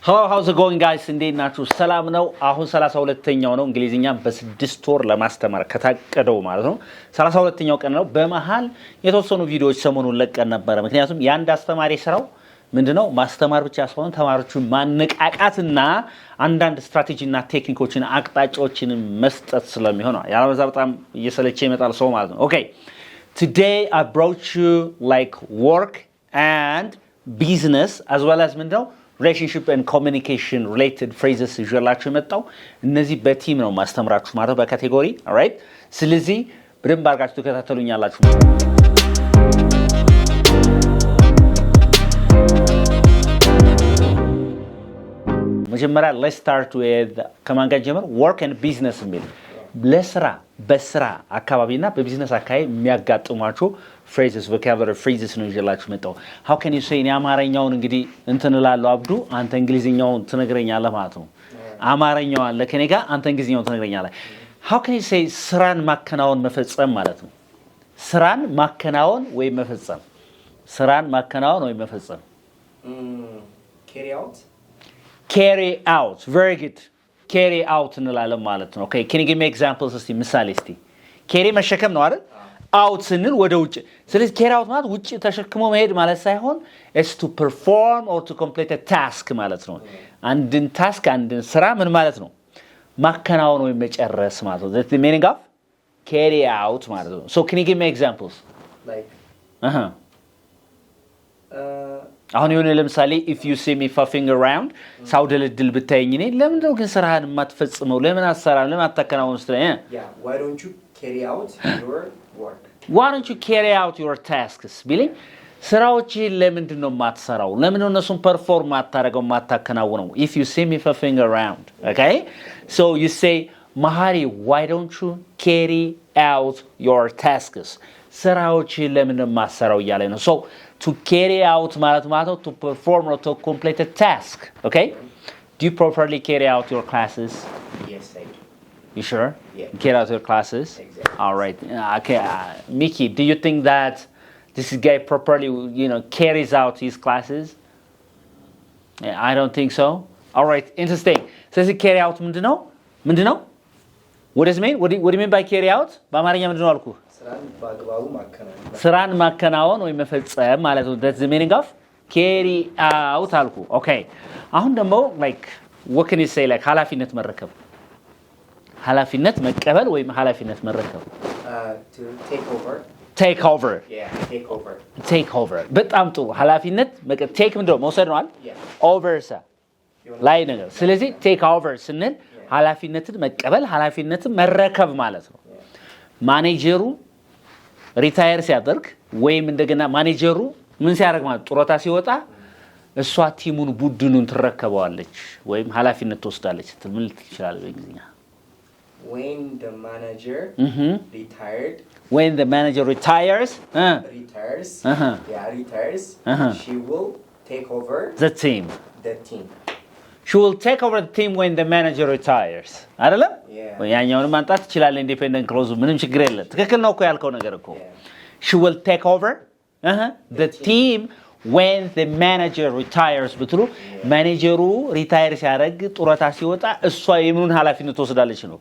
Hello, how's it going guys? እንዴት ናችሁ? ሰላም ነው። አሁን 32ኛው ነው እንግሊዝኛን በ6 ወር ለማስተማር ከታቀደው ማለት ነው 32ኛው ቀን ነው። በመሃል የተወሰኑ ቪዲዮዎች ሰሞኑን ለቀን ነበር። ምክንያቱም ያንድ አስተማሪ ስራው ምንድነው ማስተማር ብቻ ሳይሆን ተማሪዎችን ማነቃቃትና አንዳንድ ስትራቴጂና ቴክኒኮችን አቅጣጫዎችን መስጠት ስለሚሆን ነው። ያለበዛ በጣም እየሰለቸ ይመጣል ሰው ማለት ነው። Okay. Today I brought you like work and business as well as ምንድነው relationship and communication related phrases ይዤላችሁ መጣው እነዚህ በቲም ነው ማስተምራችሁ ማለት በካቴጎሪ all right ስለዚህ በደንብ አድርጋችሁ ተከታተሉኛላችሁ መጀመሪያ let's start with ከማን ጋር ጀመር work and business የሚል ለስራ በስራ አካባቢና በቢዝነስ አካባቢ የሚያጋጥሟቸው phrases vocabulary phrases ነው ይዤላችሁ መጣው how can you say in አማርኛውን እንግዲህ እንትን እላለሁ አብዱ አንተ እንግሊዝኛውን ትነግረኛለህ ማለት ነው አማርኛው አለ ከኔ ጋር አንተ እንግሊዝኛውን ትነግረኛለህ how can you say ስራን ማከናወን መፈጸም ማለት ነው ስራን ማከናወን ወይ መፈጸም ስራን ማከናወን ወይ መፈጸም carry out very good carry out እንላለን ማለት ነው okay can you give me examples እስቲ ምሳሌ እስቲ carry መሸከም ነው አይደል out ስንል ወደ ውጭ ስለዚህ carry out ማለት ውጭ ተሸክሞ መሄድ ማለት ሳይሆን is to perform or to complete a task ማለት ነው አንድን ታስክ አንድን ስራ ምን ማለት ነው ማከናወን ወይ መጨረስ ማለት ነው that's the meaning of carry out ማለት ነው so can you give me examples like አሁን የሆነ ለምሳሌ if you see me puffing around ሳውደልድል ብታየኝ እኔ ለምን ነው ግን ስራህን ማትፈጽመው ለምን አሰራም ለምን አታከናውንም ስለኝ yeah why don't you carry out your work why don't you carry out your tasks ቢልኝ ስራዎችህን ለምንድን ነው ማትሰራው ለምን ነው እነሱን ፐርፎርም ማታረገው ማታከናውነው if you see me puffing around okay so you say Mahari why don't you carry out your tasks ስራዎችህን ለምን ነው ማትሰራው እያለኝ ነው so to carry out ማለት to perform or to complete a task okay do you properly carry out your classes yes I do you sure yeah you carry out your classes exactly all right okay Mickey do you think that this guy properly carries out his classes yeah, I don't think so all right interesting says he carry out ምንድነው what does it mean what do you mean by carry out በአማርኛ ምንድነው አልኩ ስራን ማከናወን ወይ መፈጸም ማለት ነው that's the meaning of carry out አልኩ okay አሁን ደግሞ like what can you say like ኃላፊነት መረከብ ኃላፊነት መቀበል ወይ ኃላፊነት መረከብ to take over yeah take over በጣም ጥሩ ኃላፊነት take ምንድነው መውሰድ ነው አይደል over ላይ ነገር ስለዚህ take over ስንል ኃላፊነትን መቀበል ኃላፊነትን መረከብ ማለት ነው ማኔጀሩ ሪታየር ሲያደርግ ወይም እንደገና ማኔጀሩ ምን ሲያደርግ ማለት ጡረታ ሲወጣ እሷ ቲሙን ቡድኑን ትረከበዋለች ወይም ኃላፊነት ትወስዳለች ምን ይችላል በእንግሊዝኛ when the manager retires she will take over the team she will take over the team when the manager retires አይደለም ያኛውን ማንጣት ይችላል ኢንዲፔንደንት ክሎዝ ምንም ችግር የለም ትክክል ነው እኮ ያልከው ነገር እኮ she will take over the team when the manager retires ብትሉ ማኔጀሩ ሪታየር ሲያደርግ ጡረታ ሲወጣ እሷ የምኑን ኃላፊነት ትወስዳለች ነው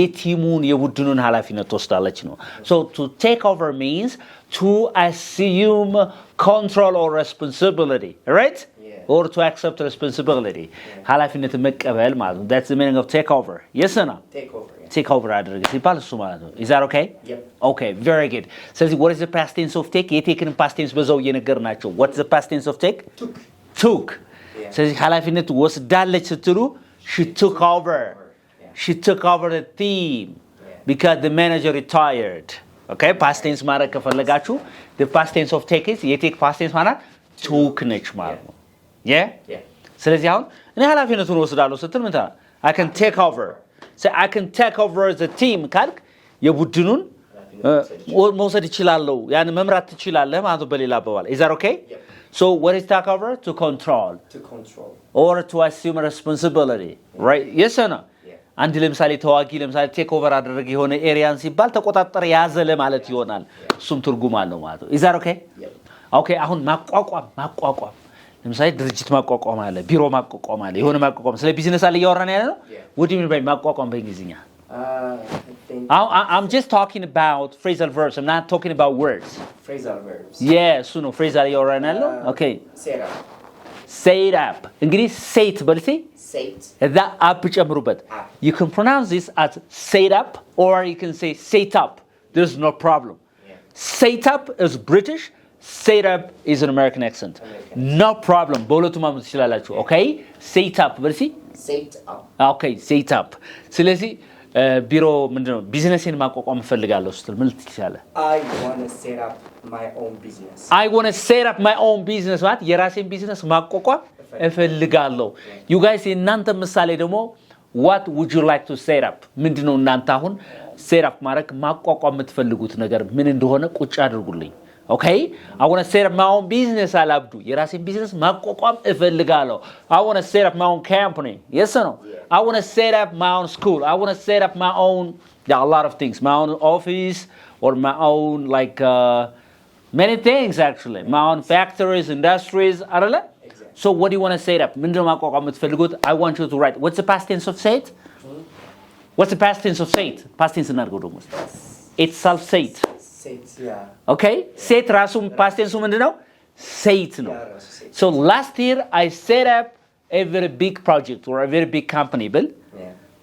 የቲሙን የቡድኑን ኃላፊነት ትወስዳለች ነው so to take over means to assume control or responsibility right or to accept responsibility ኃላፊነት መቀበል ማለት ነው that's the meaning of take over yes or no take over አድርግ ሲባል እሱ ማለት ነው is that okay yep okay very good so what is the past tense of take የቴክን past tense በዛው እየነገርናቸው what's the past tense of take took ስለዚህ ኃላፊነት ወስዳለች ስትሉ she took over the team because the manager retired okay past tense ማለት ከፈለጋችሁ the past tense of take is የቴክ past tense ማለት took ነች ማለት ነው yeah ስለዚህ አሁን እኔ ኃላፊነቱን ወስዳለሁ ስትል ምን ታዲያ I can take over say I can take over the team ካልክ የቡድኑን መውሰድ ይችላልው ያን መምራት ትችላለህ ማለት በሌላ አባባል is that okay so what is take over to control or to assume responsibility right yes or no አንድ ለምሳሌ ተዋጊ ለምሳሌ ቴክ ኦቨር አደረገ የሆነ ኤሪያን ሲባል ተቆጣጣረ ያዘ ለማለት ይሆናል እሱም ትርጉም አለው ማለት ነው is that okay okay አሁን ማቋቋም ለምሳሌ ድርጅት ማቋቋም አለ ቢሮ ማቋቋም አለ የሆነ ማቋቋም ስለ ቢዝነስ አለ ያወራን ያለ ነው what do you mean by ማቋቋም በእንግሊዝኛ I'm just talking about phrasal verbs I'm not talking about words phrasal verbs yes no phrasal ያወራን ያለው okay set up እንግዲህ set በልሲ that up ጨምሩበት you can pronounce this as set up or you can say set up there's no problem set up is British set up is an American accent no problem በሁለቱም ማለት ትችላላችሁ okay set up በልሲ set up okay set up ስለዚህ ቢሮ ምንድነው ቢዝነስን ማቋቋም ፈልጋለሁ ስትል ምን ትችላለህ I want to set up my own business I want to set up my own business ማለት የራሴን ቢዝነስ ማቋቋም እፈልጋለሁ you guys እናንተ ምሳሌ ደግሞ what would you like to set up ምንድነው እናንተ አሁን set up ማድረግ ማቋቋም የምትፈልጉት ነገር ምን እንደሆነ ቁጭ አድርጉልኝ okay I want to set up my own business አላብዱ የራሴን ቢዝነስ ማቋቋም እፈልጋለሁ I want to set up my own company yes or no I want to set up my own school I want to set up my own a lot of things my own office or my own like many things actually my own factories industries አይደለ so what do you want to set up ምንድነው ማቋቋም የምትፈልጉት I want you to write what's the past tense of set what's the past tense of set past tense እናድርገው ደግሞ it's self set okay set ራሱ past tense ምንድነው set ነው so last year I set up a very big project or a very big company ብል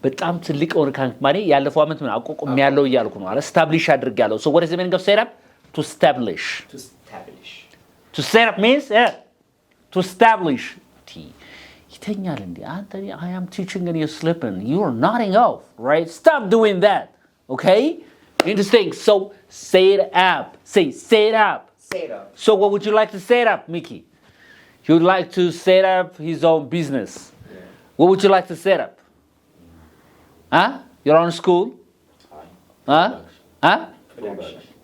በጣም ትልቅ ሆነ ካምፓኒ ያለፈው አመት ምን አቋቁም ያለው ይያልኩ ነው establish አድርጋለሁ so what is the meaning of set up to establish to set up means to establish ይተኛል እንዴ አንተ I am teaching and you're sleeping you are nodding off right stop doing that okay interesting so set up say set up so what would you like to set up Mickey you would like to set up his own business what would you like to set up your own school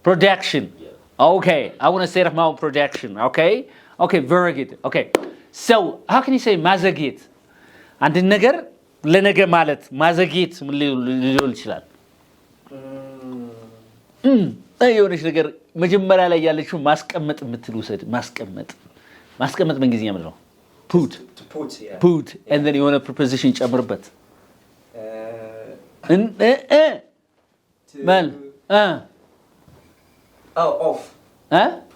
production okay I want to set up my own production okay very good okay so how can you say ማዘግየት አንድ ነገር ለነገ ማለት ማዘግየት ምን ሊሆን ይችላል የሆነች ነገር መጀመሪያ ላይ ያለችው ማስቀመጥ የምትሉሰድ ማስቀመጥ በእንግሊዝኛ ምንድነው put and then የሆነ preposition ጨምርበት ማል off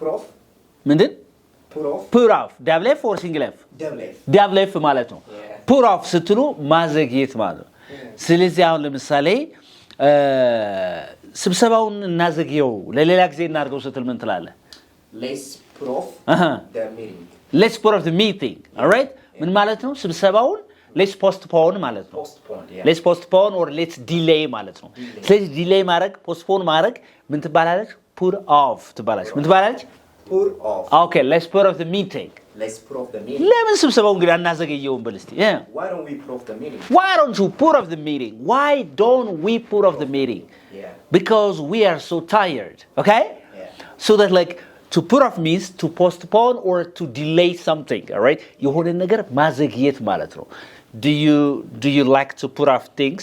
prof ምንድን put off double f or single f double f ማለት ነው put off ስትሉ ማዘግየት ማለት ነው ስለዚህ አሁን ለምሳሌ ስብሰባውን እናዘግየው ለሌላ ጊዜ እናርገው ስትል ምን ትላለህ let's put off the meeting let's put off the meeting all right ምን ማለት ነው ስብሰባውን let's postpone ማለት ነው let's postpone or let's delay ማለት ነው ስለዚህ delay ማድረግ postpone ማድረግ ምን ትባላለች put off ትባላለች ምን ትባላለች put off okay let's put off the meeting ለምን ስብሰባውን እንግዲህ አናዘገየውን በል እስቲ why don't we put off the meeting why don't you put off the meeting why don't we put off the meeting because we are so tired okay so that like to put off means to postpone or to delay something all right የሆነ ነገር ማዘግየት ማለት ነው do you like to put off things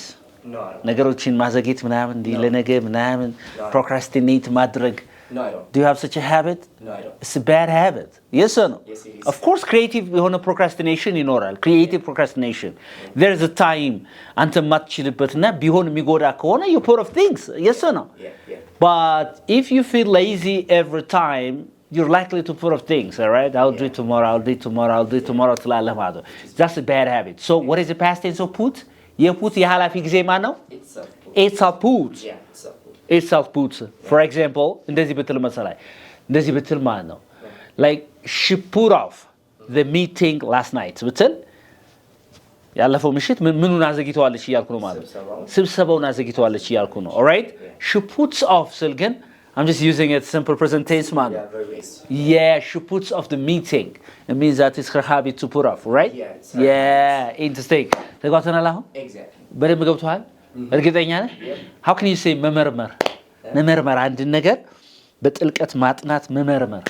no ነገሮችን ማዘግየት ምናምን ለነገ ምናምን procrastinate ማድረግ no I don't do you have such a habit no I don't it's a bad habit yes or no yes, it is. of course creative የሆነ procrastination ይኖራል creative procrastination there is a time አንተ ማትችልበትና ቢሆን የሚጎዳ ከሆነ you put off things yes or no but if you feel lazy every time you're likely to put off things all right I'll do it tomorrow ትላለህ ማለት ነው that's a bad habit so what is the past tense of put የፑት የሐላፊ ጊዜ ማን ነው it's a put it's a put for example እንደዚህ ብትል መሰለኝ እንደዚህ ብትል ማለት ነው like she put off the meeting last night ብትል ያለፈው ምሽት ምኑን አዘግይተዋለች እያልኩ ነው ማለት ስብሰባውን አዘግይተዋለች እያልኩ ነው all right she puts off ስል ግን I'm just using a simple present tense man. Yeah, she puts off the meeting. It means that it's her habit to put off, right? Yeah, interesting. ተጓተናል አሁን exactly በደንብ ገብቷል እርግጠኛ ነህ how can you say መመርመር አንድ ነገር በጥልቀት ማጥናት መመርመር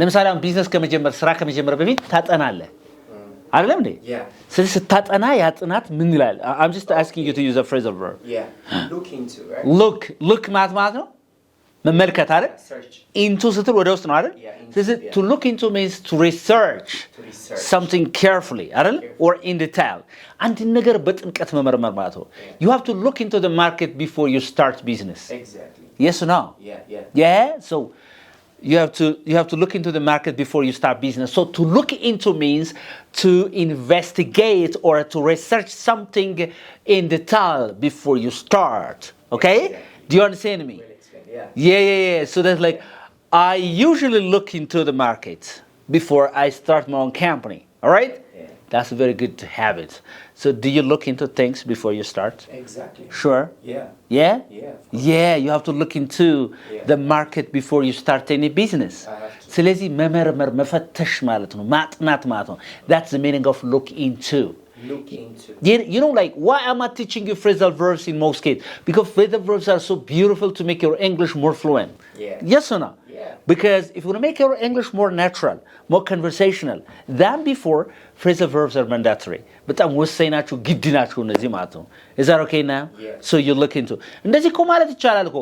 ለምሳሌ አሁን ቢዝነስ ከመጀመር ስራ ከመጀመር በፊት ታጠናለህ አይደለም እንዴ ስለዚህ ስታጠና ያጥናት ምን ይላል I'm just asking you to use a phrasal verb look into right look ማለት ነው መመልከት አይደል? Search. into ስትል ወደ ውስጥ ነው አይደል? Yeah, into, ስለዚህ yeah. to look into means to research something carefully አይደል? or in detail አንድ ነገር በጥልቀት መመርመር ማለት ነው። you have to look into the market before you start business. Exactly. yes or no? Yeah, so you have to look into the market before you start business. So to look into means to investigate or to research something in detail before you start. Okay? Exactly. Do you understand me? Well explained, yeah. Yeah. So that's like, I usually look into the market before I start my own company. All right? Yeah. That's a very good habit. So do you look into things before you start? Exactly. Sure. Yeah. Yeah? Yeah. Yeah, you have to look into the market before you start any business. ስለዚህ መመርመር መፈተሽ ማለት ነው ማጥናት ማለት ነው that's the meaning of look into. Look into. You know, like, why am I teaching you phrasal verbs in most cases? Because phrasal verbs are so beautiful to make your English more fluent. Yeah. Yes or no? Yeah. Because if you want to make your English more natural, more conversational than before, phrasal verbs are mandatory. በጣም ወሳኝ ናቸው ግድ ናቸው እነዚህ ማለት ነው Is that okay now? Yeah. So you look into እንደዚህ እኮ ማለት ይቻላል እኮ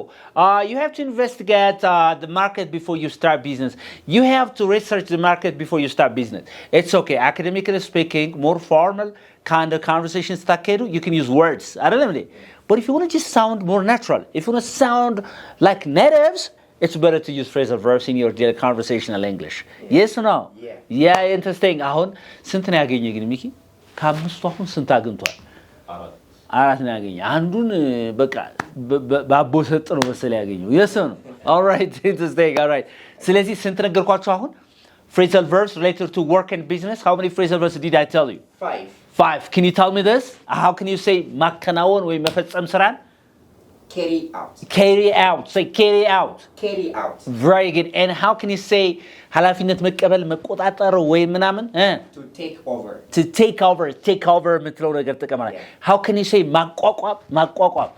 you have to investigate the market before you start business. You have to research the market before you start business. It's okay. Academically speaking, more formal kind of conversations ታካሄዱ you can use words. አይደለም እንዴ? But if you want to just sound more natural, if you want to sound like natives, it's better to use phrasal verbs in your daily conversational English. Yes or no? Yeah, interesting. አሁን ስንት ነው ያገኘ ግን ሚኪ? ከአምስቱ አሁን ስንት አግኝቷል? አራት ነው ያገኘ። አንዱን በቃ ባቦ ሰጥ ነው መሰለ ያገኘው። Yes or no? All right, interesting. All right. ስለዚህ ስንት ነገርኳችሁ አሁን? Phrasal verbs related to work and business. How many phrasal verbs did I tell you? 5. Can you tell me this? How can you say ማከናወን ወይ መፈጸም ስራን? Carry out. Carry out. Say carry out. Carry out. Very good. And how can you say ኃላፊነት መቀበል መቆጣጠር ወይ ምናምን? To take over. To take over. Take over የምትለው ነገር ተቀመጣ. How can you say ማቋቋም?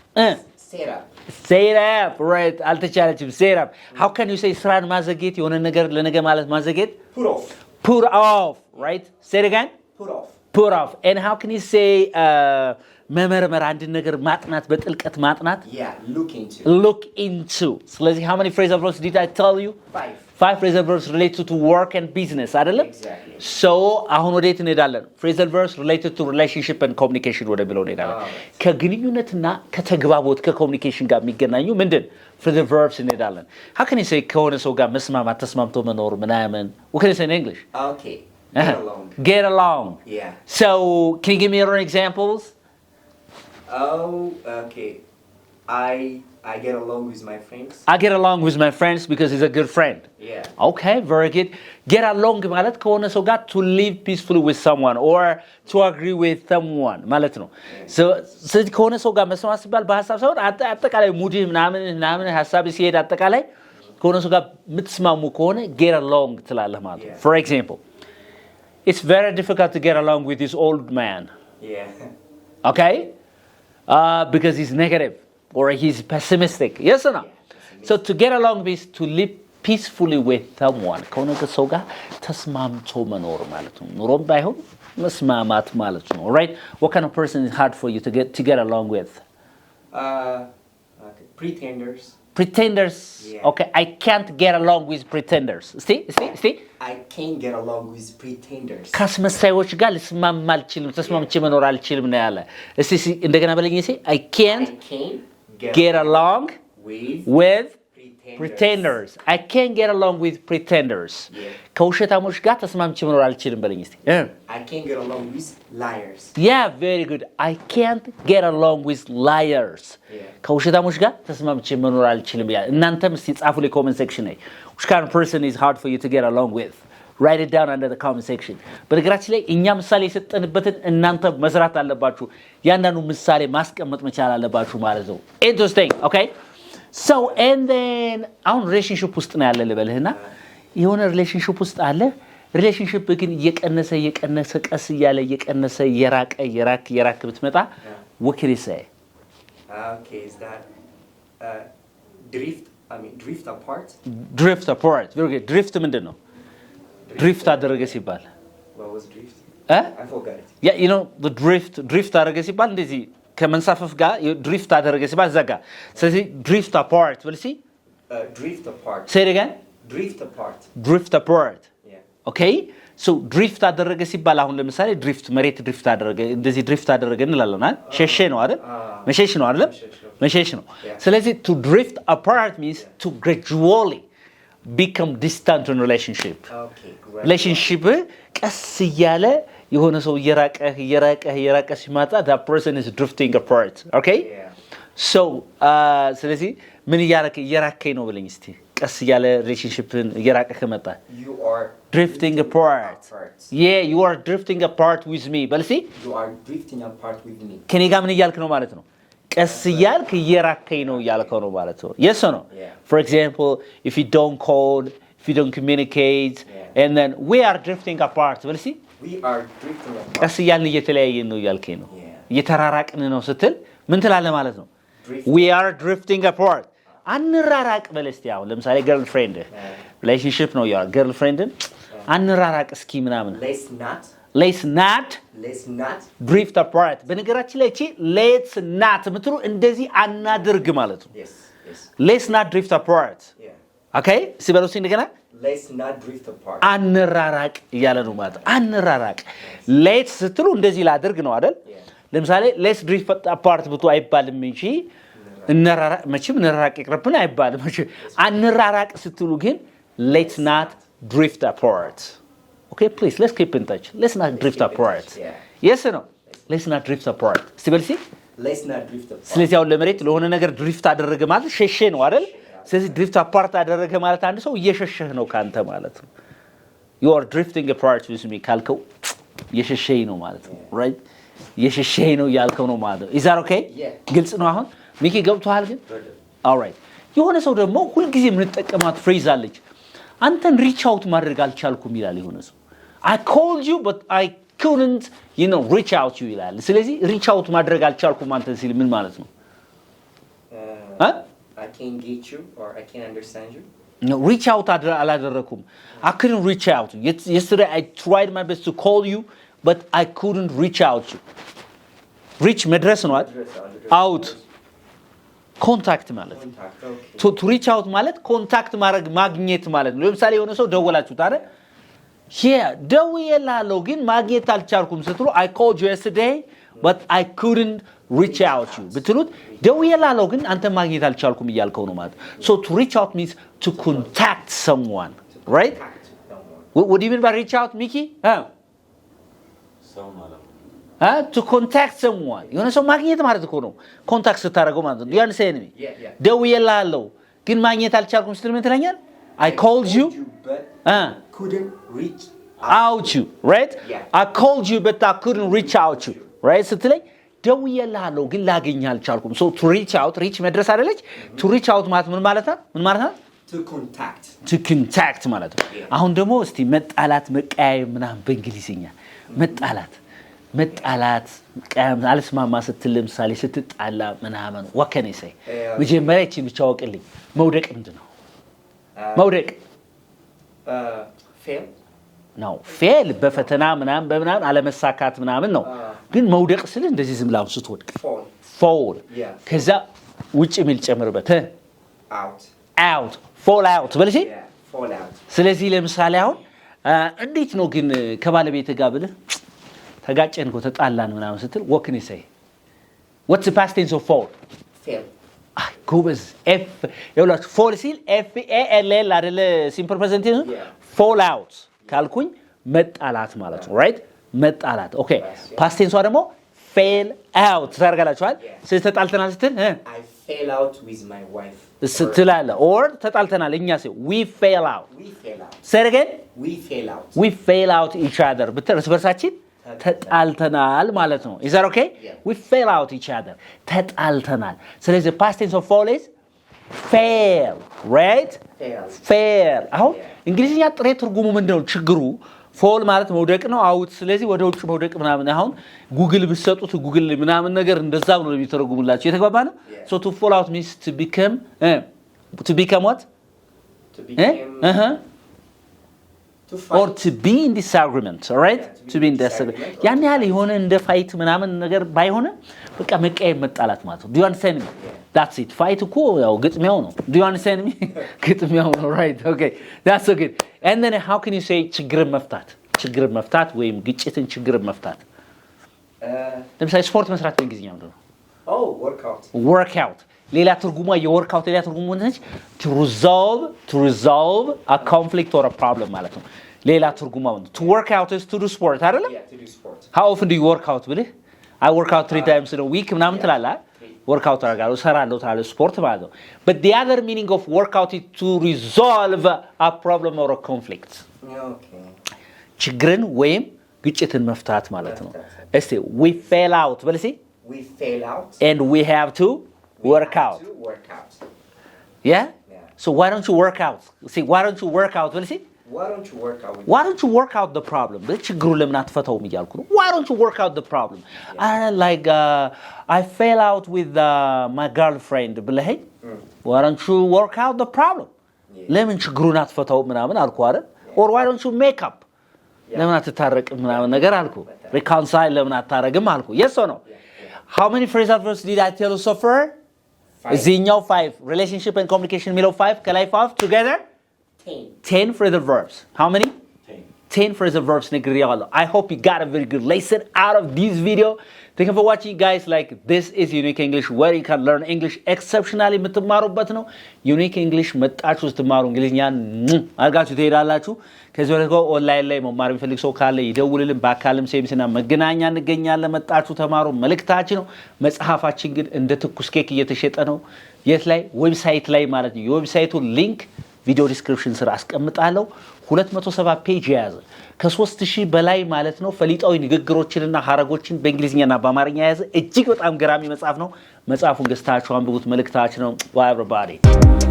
Set up. Set up. Right. አልተቻለችም. Set up. How can you say ስራን ማዘግየት የሆነ ነገር ለነገ ማለት ማዘግየት? Put off. Put off. Right? Say it again. Put off. Put off. And how can you say መመርመር አንድ ነገር ማጥናት በጥልቀት ማጥናት? Yeah, look into. Look into. ስለዚህ how many phrasal verbs did I tell you? 5 phrasal verbs related to work and business አይደለም? Exactly. So አሁን ወዴት እንሄዳለን? Phrasal verbs related to relationship and communication ወደሚለው እንሄዳለን። ከግንኙነትና ከተግባቦት ከኮሙኒኬሽን ጋር የሚገናኙ ምንድን phrasal verbs እንሄዳለን። How can you say ከሆነ ሰው ጋር መስማማት ተስማምቶ መኖር ምናምን? What can you say in English? Okay. Get along. Get along. Yeah. So can you give me other examples? Oh, okay. I get along with my friends. I get along with my friends because he's a good friend. Yeah. Okay, very good. Get along ማለት ከሆነ ሰው ጋር to live peacefully with someone or to agree with someone ማለት ነው. So ስለዚህ ከሆነ ሰው ጋር መስማማት ሲባል በሐሳብ ሳይሆን አጠቃላይ ሙድህ ምናምን ሐሳብ ሲሄድ አጠቃላይ ከሆነ ሰው ጋር የምትስማሙ ከሆነ get along ትላለህ ማለት ነው. For example, it's very difficult to get along with this old man. Yeah. Okay? Because he's negative or he's pessimistic. Yes or no? So to get along means to live peacefully with someone. ከሆነ ሰው ጋር ተስማምቶ መኖር ማለት ነው። ኑሮም ባይሆን መስማማት ማለት ነው. All right? What kind of person is hard for you to get along with? Okay. Pretenders. Pretenders. Yeah. Okay, I can't get along with pretenders. See? I can't get along with pretenders. ከአስመሳዮች ጋር ልስማማ አልችልም ተስማምቼ መኖር አልችልም ነው ያለ። እስቲ እንደገና በለኝ እስቲ I can't get along with pretenders. I can't get along with pretenders. ከውሸታሞች ጋር ተስማምቼ መኖር አልችልም በለኝ እስቲ I can't get along with liars. Yeah, very good. I can't get along with liars. ከውሸታሞች ጋር ተስማምቼ መኖር አልችልም ያ እናንተም እስቲ ጻፉልኝ comment section ላይ which kind of person is hard for you to get along with? Write it down under the comment section. በነገራችን ላይ እኛ ምሳሌ የሰጠንበትን እናንተ መስራት አለባችሁ ያንዳንዱ ምሳሌ ማስቀመጥ መቻል አለባችሁ ማለት ነው. Interesting. Okay? So and then አሁን ሪሌሽንሺፕ ውስጥ ነው ያለ ልበልህና የሆነ ሪሌሽንሺፕ ውስጥ አለ ሪሌሽንሺፕ ግን እየቀነሰ ቀስ እያለ እየቀነሰ የራቅ ብትመጣ what can you say? Okay, is that drift apart? Drift apart. Very good. Drift ምንድን ነው? Drift አደረገ ሲባል What was drift? I forgot it. Yeah, you know the drift አደረገ ሲባል እንደዚህ ከመንሳፈፍ ጋር drift አደረገ ሲባል ዘጋ ስለዚህ drift apart will see drift apart. Say it again. Drift apart. Drift apart. Yeah. Okay? So drift አደረገ ሲባል አሁን ለምሳሌ drift መሬት drift አደረገ እንደዚህ drift አደረገ እንላለን አይደል? ሸሸ ነው አይደል? መሸሽ ነው አይደል? መሸሽ ነው። ስለዚህ to drift apart means to gradually become distant in relationship. Okay, great. Relationship ቀስ እያለ የሆነ ሰው እየራቀ ሲመጣ that person is drifting apart. Okay? Yeah. So ስለዚህ ምን እየራቀኝ ነው ብለኝ እስቲ ቀስ እያለ ሪሌሽንሺፕን እየራቀ ከመጣ You are drifting apart. Yeah, you are drifting apart with me. በልሲ You are drifting apart with me. ከኔ ጋር ምን እያልክ ነው ማለት ነው? ቀስ እያልክ እየራቀኝ ነው እያልከው ነው ማለት ነው። Yes or no? Yeah. For example, if you don't call, if you don't communicate, and then we are drifting apart. በልሲ We are drifting apart. ቀስ እያልን እየተለያየን ነው እያልከኝ ነው። እየተራራቅን ነው ስትል ምን ትላለህ ማለት ነው? We are drifting apart. አንራራቅ በለስቲ አሁን ለምሳሌ ገርልፍሬንድ ሪሌሽንሺፕ ነው ያው ገርልፍሬንድን አንራራቅ እስኪ ምናምን let's not drift apart በነገራችን ላይ እቺ let's not ምትሩ እንደዚህ አናድርግ ማለት ነው let's not drift apart okay ሲበሉስ እንደገና let's not drift apart አንራራቅ እያለ ነው ማለት አንራራቅ let's ስትሉ እንደዚህ ላድርግ ነው አይደል ለምሳሌ let's drift apart ብቱ አይባልም እንጂ እንራራቅ መቼም እንራራቅ ይቅርብን አይባልም እሺ አንራራቅ ስትሉ ግን let's not drift apart okay please let's keep in touch let's not drift apart yes or no let's not drift apart ሲበልሲ let's not drift apart ስለዚህ ያው ለመሬት ለሆነ ነገር ድሪፍት አደረገ ማለት ሸሸ ነው አይደል ስለዚህ ድሪፍት አፓርት አደረገ ማለት አንድ ሰው እየሸሸህ ነው ካንተ ማለት ነው you are drifting apart with me ካልከው እየሸሸኝ ነው ማለት ነው right እየሸሸኝ ነው ያልከው ነው ማለት ነው is that okay ግልጽ ነው አሁን ሚኪ ገብቷል ግን all right የሆነ ሰው ደግሞ ሁሉ ጊዜ የምንጠቀማት ፍሬዝ አለች አንተን ሪች አውት ማድረግ አልቻልኩም ይላል የሆነ ሰው I called you but I couldn't reach out you ይላል ስለዚህ ሪች አውት ማድረግ አልቻልኩም አንተን ሲል ምን ማለት ነው I can't get you or I can't understand you no reach out አላደረኩም I couldn't reach out yesterday I tried my best to call you but I couldn't reach out you reach መድረስ ነው out ኮንታክት ማለት to reach out ማለት ኮንታክት ማድረግ ማግኘት ማለት ነው ለምሳሌ የሆነ ሰው ደወላችሁት አይደል ደውዬልሃለሁ ግን ማግኘት አልቻልኩም ስትሉ I called you yesterday but I couldn't reach out you ብትሉት ደውዬልሃለሁ ግን አንተ ማግኘት አልቻልኩም እያልከው ነው ማለት so to reach out means to contact someone right what do you mean by reach out Mickey to contact someone የሆነ ሰው ማግኘት ማለት እኮ ነው ኮንታክት ስታደርገው ማለት ነው ያን ሰይን ደውዬልሃለሁ ግን ማግኘት አልቻልኩም ስትል ምን ትለኛል I called you but couldn't reach out you right I called you but I couldn't reach out you right ስትለኝ ደውዬልሃለሁ ግን ላገኝ አልቻልኩም so to reach out reach መድረስ አይደለች to reach out ማለት ምን ማለት ነው to contact ማለት ነው አሁን ደግሞ እስቲ መጣላት መቀያየም ምናምን በእንግሊዝኛ መጣላት አልስማማ ስትል ለምሳሌ ስትጣላ ምናምን ወከኔ ሳይ መጀመሪያ እቺ ብቻ ወቅልኝ መውደቅ ምንድነው መውደቅ fail ነው ፌል በፈተና ምናምን አለመሳካት ምናምን ነው ግን መውደቅ ስለ እንደዚህ ዝምላው ስትወድቅ fall ከዛ ውጭ ሚል ጨምርበት out fall out በልሽ fall out ስለዚህ ለምሳሌ አሁን እንዴት ነው ግን ከባለቤት ጋር ብለ ተጋጨን እኮ ተጣላን ምናምን ስትል what can you say what's the past tense of fall fail ጎበዝ f ይኸውላችሁ fall ሲል f a l l አይደለ simple present tense fall out ካልኩኝ መጣላት ማለት ነው right መጣላት ኦኬ past tense ደግሞ fail out ታርጋላችኋል ስለዚህ ተጣልተናል ስትል I fell out with my wife ስትላለ or ተጣልተናል እኛ ሲል we fail out say it again we fail out each other በተርስ በርሳችን ተጣልተናል ማለት ነው is that okay we fail out each other ተጣልተናል ስለዚህ past tense of fall is fail right fail አሁን እንግሊዝኛ ጥሬ ትርጉሙ ምንድነው ችግሩ fall ማለት መውደቅ ነው out ስለዚህ ወደ ውጭ መውደቅ ምናምን አሁን ጉግል ብትሰጡት ጉግል ምናምን ነገር እንደዛው ነው የሚተረጉሙላችሁ የተግባባ ነው so to fall out means to become what or to be in disagreement, all right? To be in disagreement. ያን ያህል የሆነ እንደ ፋይት ምናምን ነገር ባይሆነ በቃ መቀየም መጣላት ማለት ነው። Do you understand me? That's it. Fight እኮ ያው ግጥሚያው ነው። Do you understand me? ግጥሚያው ነው, right? Okay. That's so good. And then how can you say ችግርን መፍታት ወይም ግጭትን ችግርን መፍታት? ለምሳሌ ስፖርት መስራት በእንግሊዝኛ ምንድን ነው? Oh, workout. ሌላ ትርጉሟ የworkout ሌላ ትርጉሙ ምንድን ነች? To resolve a conflict or a problem ማለት ነው። ሌላ ትርጉሟ ምንድን ነው? To work out is to do sport አይደለ? Yeah, to do sport. How often do you work out ብልህ? I work out 3 times in a week ምናምን ትላለህ? workout አደርጋለሁ እሰራለሁ ትላለህ ስፖርት ማለት ነው። But the other meaning of workout is to resolve a problem or a conflict. Okay. ችግርን ወይም ግጭትን መፍታት ማለት ነው። እስቲ we fail out በል እስቲ We fail out. and we have to work out. Yeah? So why don't you work out? See, why don't you work out? Well, see? Why don't you work out? Why don't you work out the problem? Why don't you work out the problem? I fell out with my girlfriend. Why don't you work out the problem? ለምን ችግሩን አትፈታው ምናምን አልኩ አይደል? Or why don't you make up? ለምን አትታረቅ ምናምን ነገር አልኩ። Reconcile ለምን አታረግም አልኩ። Yes or no? How many phrasal verbs did I tell you so far? 5. Relationship and communication middle 5. Kalai 5 together? 10 phrasal verbs. How many? 10 phrasal verbs. I hope you got a very good lesson out of this video. Thank you for watching, guys. Like, this is Unique English, where you can learn English exceptionally. Unique English መጣችሁ ስትማሩ እንግሊዝኛን አድርጋችሁ ትሄዳላችሁ። ከዚህ ወደ ኦንላይን ላይ መማር የሚፈልግ ሰው ካለ ይደውልልን። በአካልም ሴምስና መገናኛ እንገኛለን። መጣችሁ ተማሩ መልእክታችን ነው። መጽሐፋችን ግን እንደ ትኩስ ኬክ እየተሸጠ ነው። የት ላይ? ዌብሳይት ላይ ማለት ነው። የዌብሳይቱ ሊንክ ቪዲዮ ዲስክሪፕሽን ስር አስቀምጣለሁ። 270 ፔጅ የያዘ ከ3000 በላይ ማለት ነው ፈሊጣዊ ንግግሮችንና ሐረጎችን በእንግሊዝኛና በአማርኛ የያዘ እጅግ በጣም ገራሚ መጽሐፍ ነው። መጽሐፉን ገዝታችሁ አንብቡት። መልእክታችን ነው። Bye everybody.